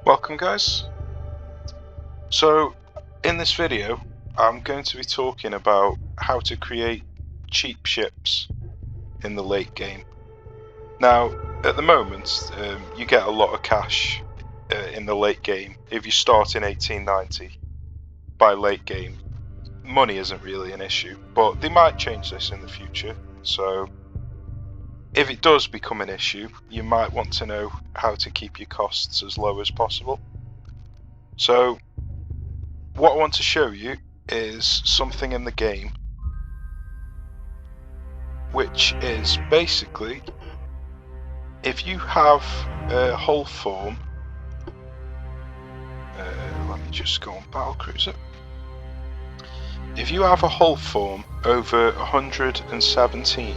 Welcome guys. So in this video I'm going to be talking about how to create cheap ships in the late game. Now at the moment you get a lot of cash in the late game. If you start in 1890 by late game, money isn't really an issue, but they might change this in the future. So if it does become an issue, you might want to know how to keep your costs as low as possible. So what I want to show you is something in the game which is basically, if you have a hull form, let me just go on Battlecruiser. If you have a hull form over 117,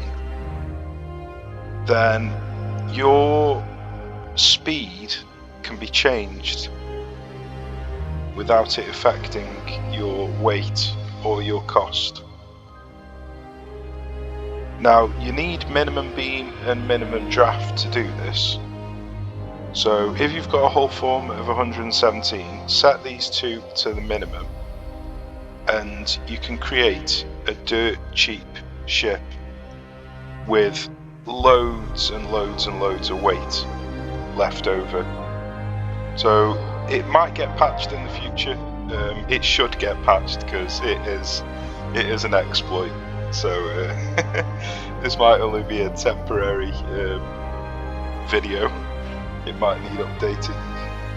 then your speed can be changed without it affecting your weight or your cost. Now you need minimum beam and minimum draft to do this. So if you've got a hull form of 117, set these two to the minimum and you can create a dirt cheap ship with loads and loads and loads of weight left over. So it might get patched in the future. It should get patched because it is an exploit. So this might only be a temporary video. It might need updating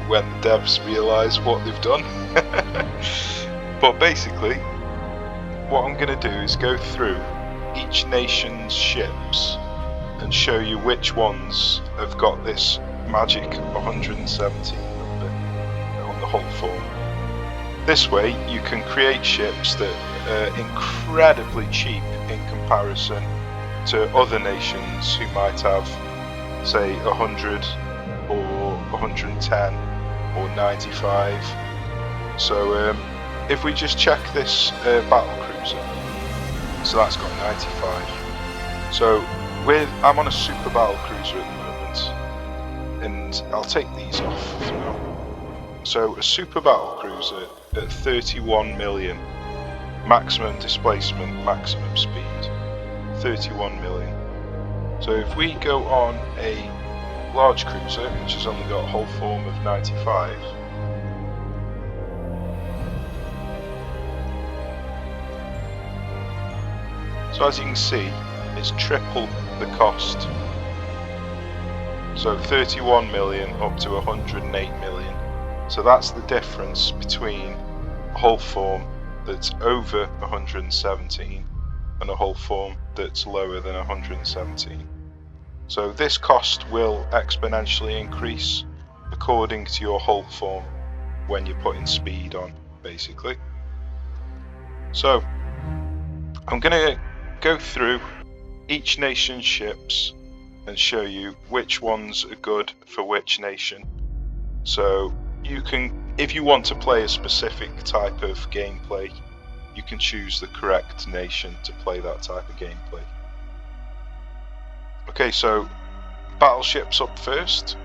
when the devs realise what they've done. But basically, what I'm going to do is go through each nation's ships and show you which ones have got this magic 117 number on the hull form. This way you can create ships that are incredibly cheap in comparison to other nations who might have, say, 100 or 110 or 95. So if we just check this Battlecruiser, so that's got 95. So I'm on a super Battlecruiser at the moment, and I'll take these off for now. So a super Battlecruiser at 31 million, maximum displacement, maximum speed, 31 million. So if we go on a large cruiser, which has only got a hull form of 95, so as you can see, it's triple the cost. So 31 million up to 108 million. So that's the difference between a hull form that's over 117 and a hull form that's lower than 117. So this cost will exponentially increase according to your hull form when you're putting speed on, basically. So I'm going to go through each nation's ships and show you which ones are good for which nation. So you can, if you want to play a specific type of gameplay, you can choose the correct nation to play that type of gameplay. Okay, so battleships up first.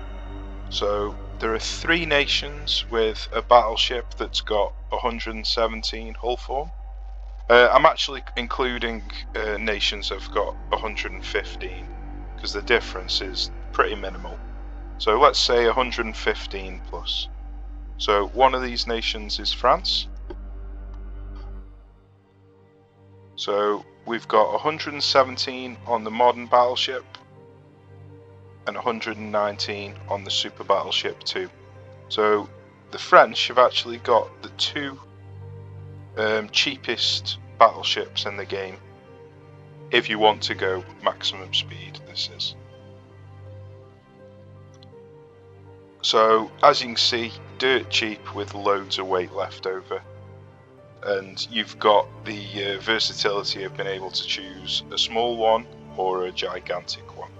So there are 3 nations with a battleship that's got 117 hull form. I'm actually including nations that have got 115 because the difference is pretty minimal. So let's say 115 plus. So one of these nations is France. So we've got 117 on the modern battleship and 119 on the super battleship 2. So the French have actually got the 2 cheapest battleships in the game. If you want to go maximum speed, this is. So as you can see, dirt cheap with loads of weight left over, and you've got the versatility of being able to choose a small one or a gigantic one.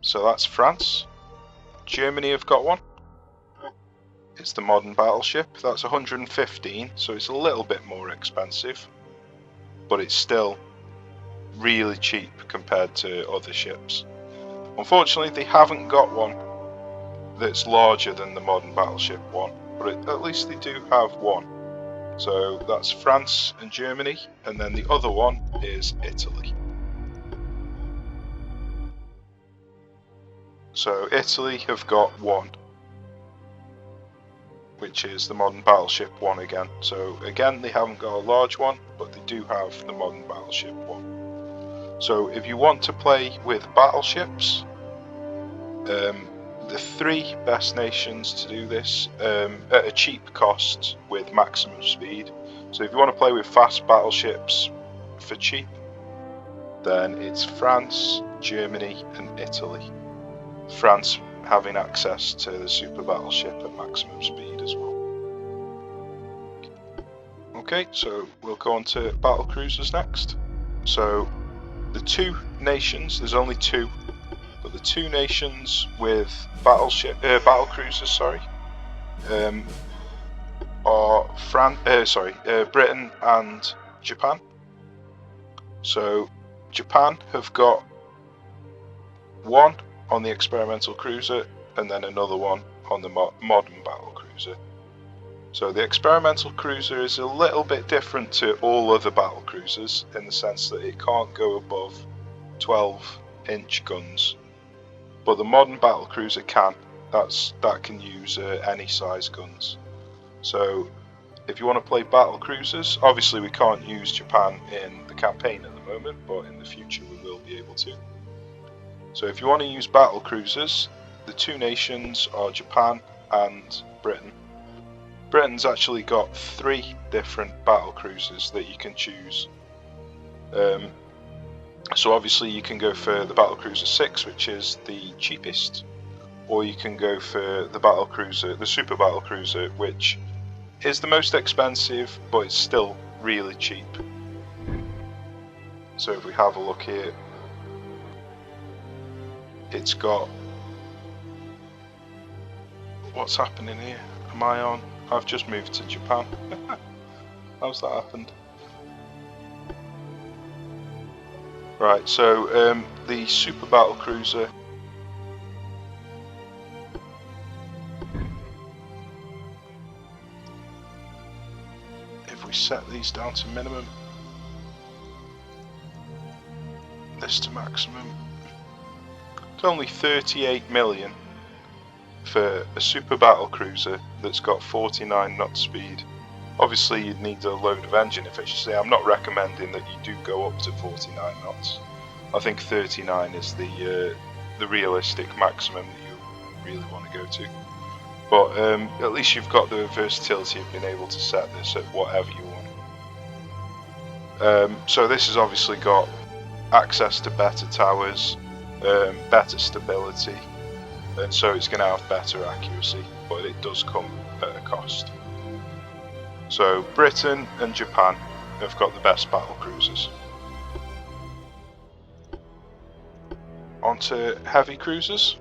So that's France. Germany have got one. It's the modern battleship. That's 115, so it's a little bit more expensive, but it's still really cheap compared to other ships. Unfortunately, they haven't got one that's larger than the modern Battleship 1, but at least they do have one. So that's France and Germany, and then the other one is Italy. So Italy have got one, which is the modern Battleship 1 again. So again, they haven't got a large one, but they do have the modern Battleship 1. So if you want to play with battleships, the 3 best nations to do this at a cheap cost with maximum speed. So if you want to play with fast battleships for cheap, then it's France, Germany and Italy. France having access to the super battleship at maximum speed as well. Okay, so we'll go on to battle cruisers next. So the 2 nations, there's only 2, but the 2 nations with battle cruisers, are Britain and Japan. So Japan have got one on the experimental cruiser and then another one on the modern battle cruiser. So the experimental cruiser is a little bit different to all other battle cruisers in the sense that it can't go above 12-inch guns, but the modern battle cruiser can. That can use any size guns. So if you want to play battle cruisers, obviously we can't use Japan in the campaign at the moment, but in the future we will be able to. So if you want to use battle cruisers, the 2 nations are Japan and Britain. Britain's actually got 3 different battle cruisers that you can choose. So obviously you can go for the battle cruiser 6, which is the cheapest, or you can go for the super battle cruiser, which is the most expensive, but it's still really cheap. So if we have a look here, it's got, what's happening here? Am I on? I've just moved to Japan. How's that happened? Right, so the super battle cruiser if we set these down to minimum, this to maximum, it's only 38 million for a super battle cruiser that's got 49 knot speed. Obviously you'd need a load of engine efficiency. I'm not recommending that you do go up to 49 knots. I think 39 is the realistic maximum that you really want to go to. But at least you've got the versatility of being able to set this at whatever you want. So this has obviously got access to better towers, better stability, and so it's going to have better accuracy, but it does come at a cost. So Britain and Japan have got the best battle cruisers. Onto heavy cruisers.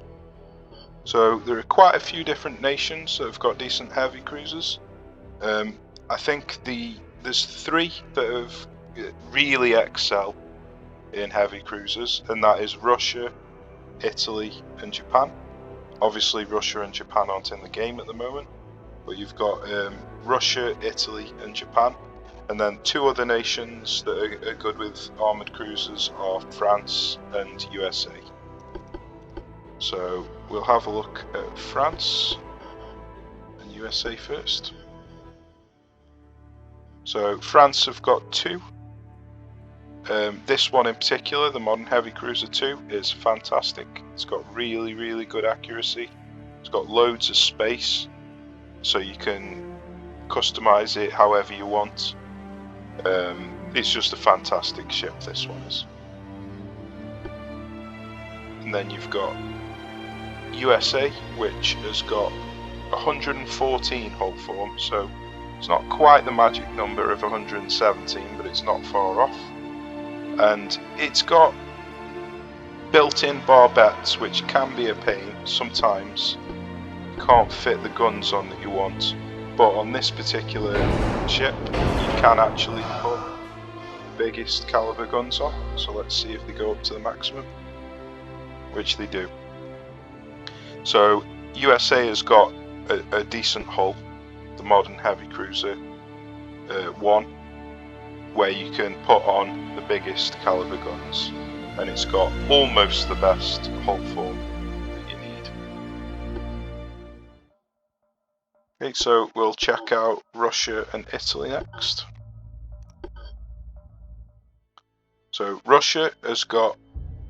So there are quite a few different nations that have got decent heavy cruisers. I think there's 3 that have really excel in heavy cruisers, and that is Russia, Italy and Japan. Obviously Russia and Japan aren't in the game at the moment, but you've got Russia, Italy and Japan, and then 2 other nations that are good with armoured cruisers are France and USA. So we'll have a look at France and USA first. So France have got 2. This one in particular, the modern heavy cruiser 2, is fantastic. It's got really, really good accuracy. It's got loads of space, so you can customize it however you want. It's just a fantastic ship, this one is. And then you've got USA, which has got 114 hull form, so it's not quite the magic number of 117, but it's not far off. And it's got built-in barbettes, which can be a pain sometimes. You can't fit the guns on that you want, but on this particular ship you can actually put the biggest caliber guns on. So let's see if they go up to the maximum, which they do. So USA has got a decent hull, the modern heavy cruiser 1, where you can put on the biggest caliber guns, and it's got almost the best hull form that you need. Okay, so we'll check out Russia and Italy next. So Russia has got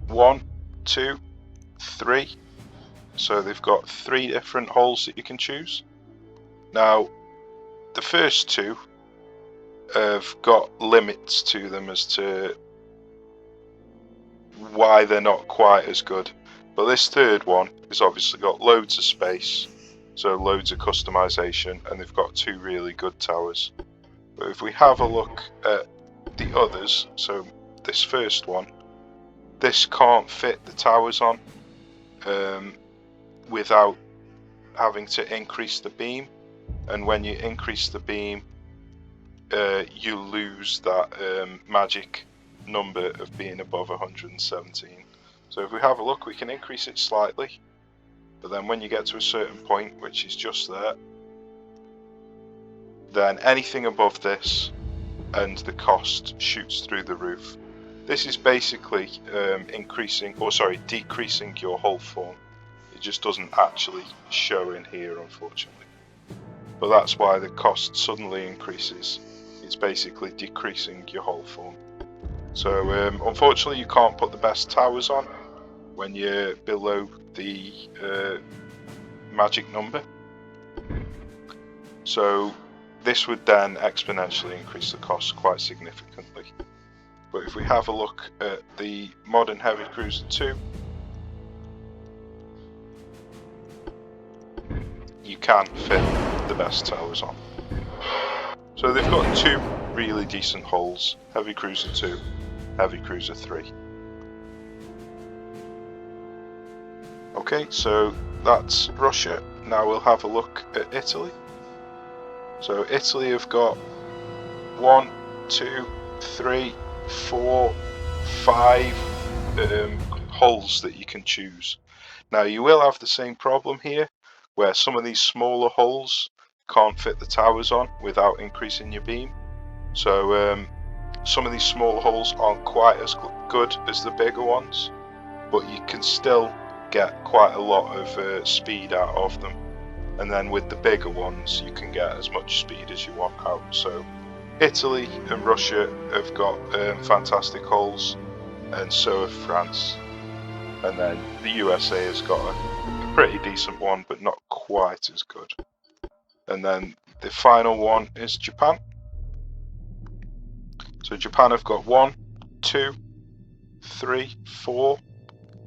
1, 2, 3. So they've got 3 different hulls that you can choose. Now, the first 2 have got limits to them as to why they're not quite as good. But this third one has obviously got loads of space, so loads of customization, and they've got 2 really good towers. But if we have a look at the others, so this first one, this can't fit the towers on without having to increase the beam, and when you increase the beam you lose that magic number of being above 117. So if we have a look, we can increase it slightly, but then when you get to a certain point, which is just there, then anything above this and the cost shoots through the roof. This is basically decreasing your hull form. It just doesn't actually show in here, unfortunately. But that's why the cost suddenly increases. It's basically decreasing your hull form. So unfortunately you can't put the best towers on when you're below the magic number. So this would then exponentially increase the cost quite significantly. But if we have a look at the modern heavy cruiser 2, you can fit the best towers on. So they've got 2 really decent hulls, heavy cruiser 2, heavy cruiser 3. Okay, so that's Russia. Now we'll have a look at Italy. So Italy have got 1, 2, 3, 4, 5 hulls that you can choose. Now you will have the same problem here, where some of these smaller hulls can't fit the towers on without increasing your beam. So some of these smaller hulls aren't quite as good as the bigger ones, but you can still get quite a lot of speed out of them. And then with the bigger ones, you can get as much speed as you want out. So Italy and Russia have got fantastic hulls, and so have France. And then the USA has got a pretty decent one, but not quite as good. And then the final one is Japan. So Japan have got 1, 2, 3, 4.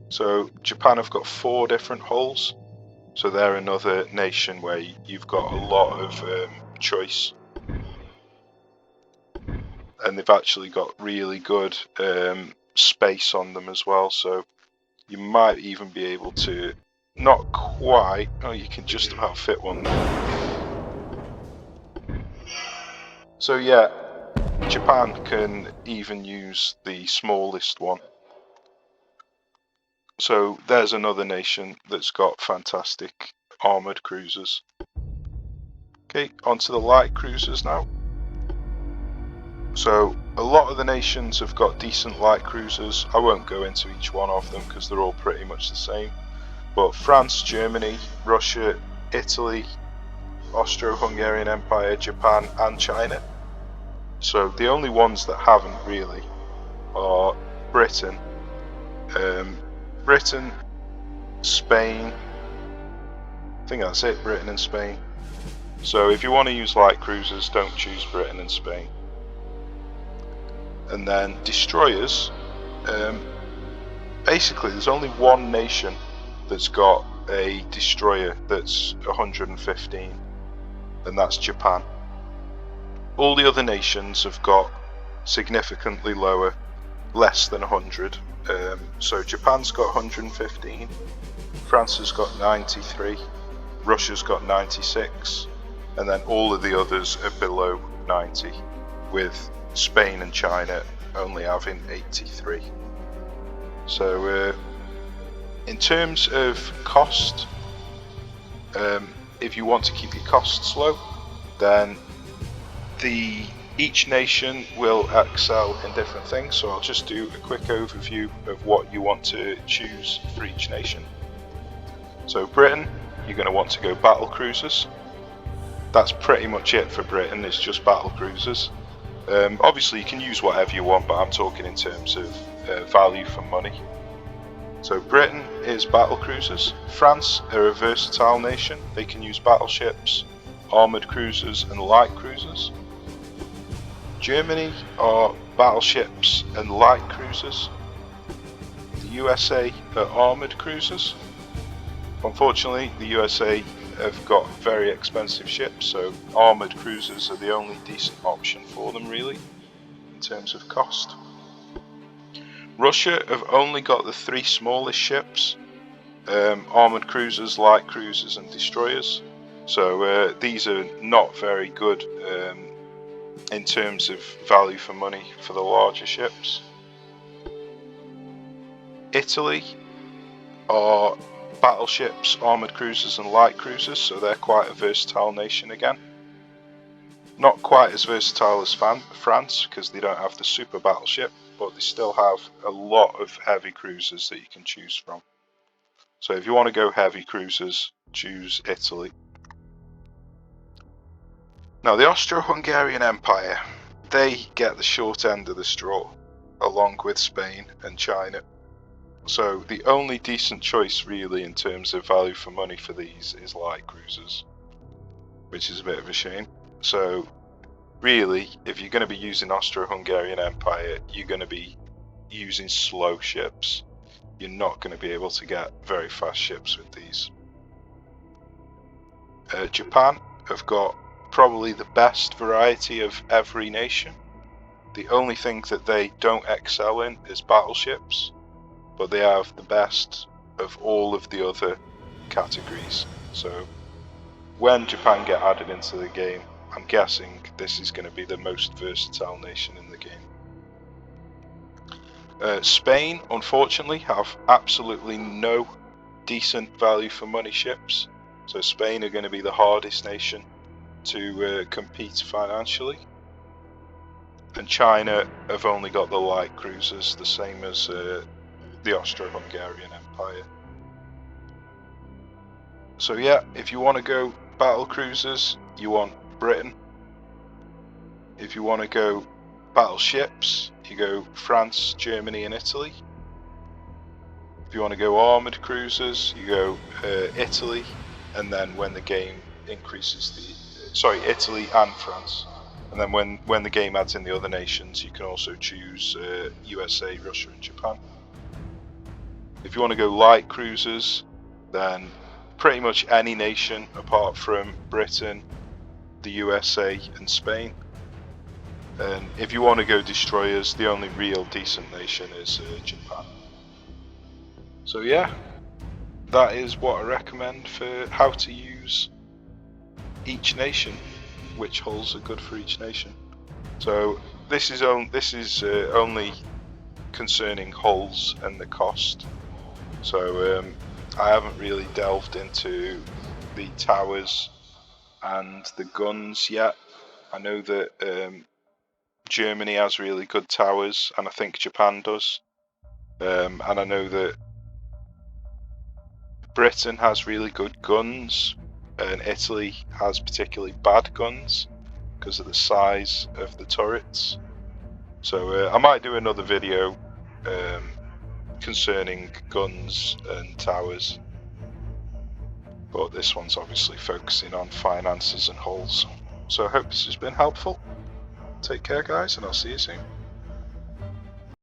So Japan have got 4 different hulls. So they're another nation where you've got a lot of choice. And they've actually got really good space on them as well. So you might even be able to, not quite, oh, you can just about fit one there. So yeah, Japan can even use the smallest one. So there's another nation that's got fantastic armoured cruisers. Okay, onto the light cruisers now. So a lot of the nations have got decent light cruisers. I won't go into each one of them because they're all pretty much the same. But France, Germany, Russia, Italy, Austro-Hungarian Empire, Japan and China. So the only ones that haven't really are Britain, Spain, I think that's it, Britain and Spain. So if you want to use light cruisers, don't choose Britain and Spain. And then destroyers, basically there's only one nation that's got a destroyer that's 115, and that's Japan. All the other nations have got significantly lower, less than 100. So Japan's got 115, France has got 93, Russia's got 96, and then all of the others are below 90, with Spain and China only having 83. So in terms of cost, If you want to keep your costs low, then each nation will excel in different things, so I'll just do a quick overview of what you want to choose for each nation. So Britain, you're going to want to go battle cruisers. That's pretty much it for Britain, it's just battle cruisers. Obviously you can use whatever you want, but I'm talking in terms of value for money. So Britain is battle cruisers. France are a versatile nation, they can use battleships, armoured cruisers and light cruisers. Germany are battleships and light cruisers. The USA are armoured cruisers. Unfortunately, the USA have got very expensive ships, so armoured cruisers are the only decent option for them really, in terms of cost. Russia have only got the 3 smallest ships, armoured cruisers, light cruisers and destroyers. So these are not very good in terms of value for money for the larger ships. Italy are battleships, armoured cruisers and light cruisers, so they're quite a versatile nation again. Not quite as versatile as France, because they don't have the super battleship, but they still have a lot of heavy cruisers that you can choose from. So if you want to go heavy cruisers, choose Italy. Now the Austro-Hungarian Empire, they get the short end of the straw, along with Spain and China. So the only decent choice really in terms of value for money for these is light cruisers, which is a bit of a shame. So really, if you're going to be using Austro-Hungarian Empire, you're going to be using slow ships. You're not going to be able to get very fast ships with these. Japan have got probably the best variety of every nation. The only thing that they don't excel in is battleships, but they have the best of all of the other categories. So when Japan get added into the game, I'm guessing this is going to be the most versatile nation in the game. Spain, unfortunately, have absolutely no decent value for money ships. So Spain are going to be the hardest nation to compete financially. And China have only got the light cruisers, the same as the Austro-Hungarian Empire. So yeah, if you want to go battle cruisers, you want Britain. If you want to go battleships, you go France, Germany and Italy. If you want to go armoured cruisers, you go Italy, and then when the game increases Italy and France. And then when the game adds in the other nations, you can also choose USA, Russia and Japan. If you want to go light cruisers, then pretty much any nation apart from Britain, the USA and Spain. And if you want to go destroyers, the only real decent nation is Japan. So yeah, that is what I recommend for how to use each nation, which hulls are good for each nation. So this is only concerning hulls and the cost. So I haven't really delved into the towers and the guns yet. I know that Germany has really good towers, and I think Japan does. And I know that Britain has really good guns, and Italy has particularly bad guns because of the size of the turrets. So I might do another video concerning guns and towers, but this one's obviously focusing on finances and hulls. So I hope this has been helpful. Take care guys, and I'll see you soon.